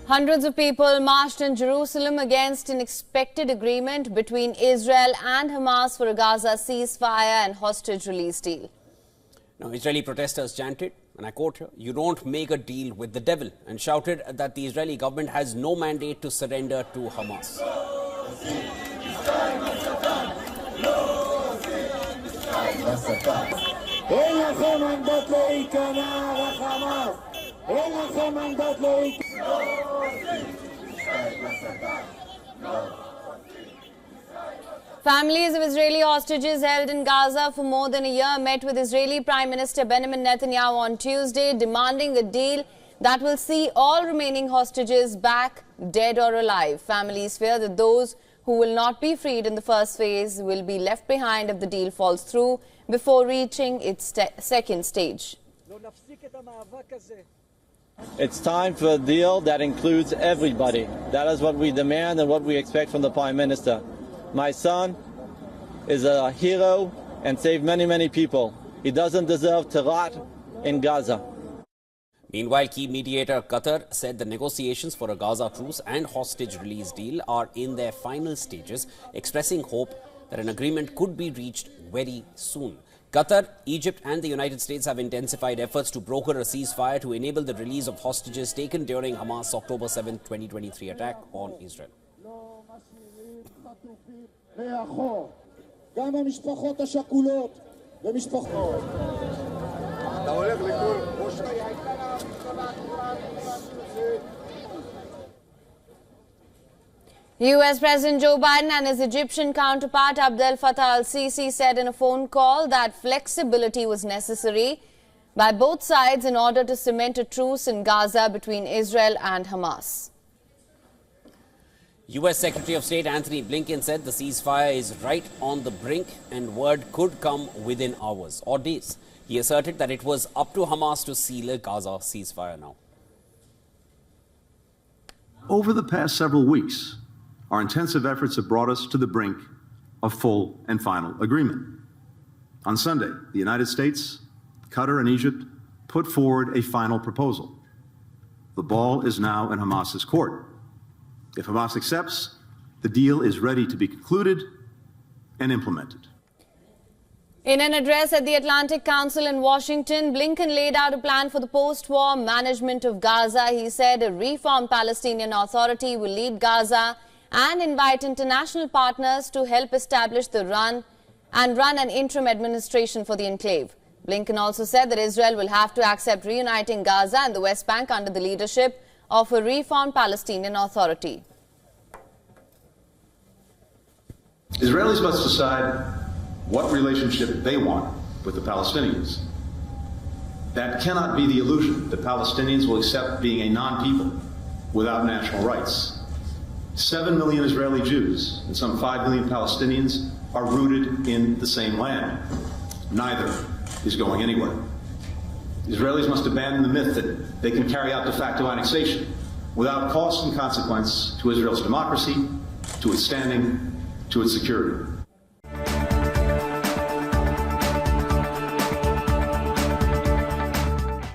Hundreds of people marched in Jerusalem against an expected agreement between Israel and Hamas for a Gaza ceasefire and hostage release deal. Now, Israeli protesters chanted, and I quote here, "You don't make a deal with the devil," and shouted that the Israeli government has no mandate to surrender to Hamas. Families of Israeli hostages held in Gaza for more than a year met with Israeli Prime Minister Benjamin Netanyahu on Tuesday, demanding a deal that will see all remaining hostages back, dead or alive. Families fear that those who will not be freed in the first phase will be left behind if the deal falls through before reaching its second stage. It's time for a deal that includes everybody. That is what we demand and what we expect from the Prime Minister. My son is a hero and saved many, many people. He doesn't deserve to rot in Gaza. Meanwhile, key mediator Qatar said the negotiations for a Gaza truce and hostage release deal are in their final stages, expressing hope that an agreement could be reached very soon. Qatar, Egypt and the United States have intensified efforts to broker a ceasefire to enable the release of hostages taken during Hamas' October 7, 2023 attack on Israel. U.S. President Joe Biden and his Egyptian counterpart Abdel Fattah al-Sisi said in a phone call that flexibility was necessary by both sides in order to cement a truce in Gaza between Israel and Hamas. U.S. Secretary of State Anthony Blinken said the ceasefire is right on the brink and word could come within hours or days. He asserted that it was up to Hamas to seal a Gaza ceasefire now. Over the past several weeks, our intensive efforts have brought us to the brink of full and final agreement. On Sunday, the United States, Qatar, and Egypt put forward a final proposal. The ball is now in Hamas's court. If Hamas accepts, the deal is ready to be concluded and implemented. In an address at the Atlantic Council in Washington, Blinken laid out a plan for the post-war management of Gaza. He said a reformed Palestinian Authority will lead Gaza and invite international partners to help establish run an interim administration for the enclave. Blinken also said that Israel will have to accept reuniting Gaza and the West Bank under the leadership of a reformed Palestinian Authority. Israelis must decide what relationship they want with the Palestinians. That cannot be the illusion that Palestinians will accept being a non-people without national rights. 7 million Israeli Jews and some 5 million Palestinians are rooted in the same land. Neither is going anywhere. Israelis must abandon the myth that they can carry out de facto annexation without cost and consequence to Israel's democracy, to its standing, to its security.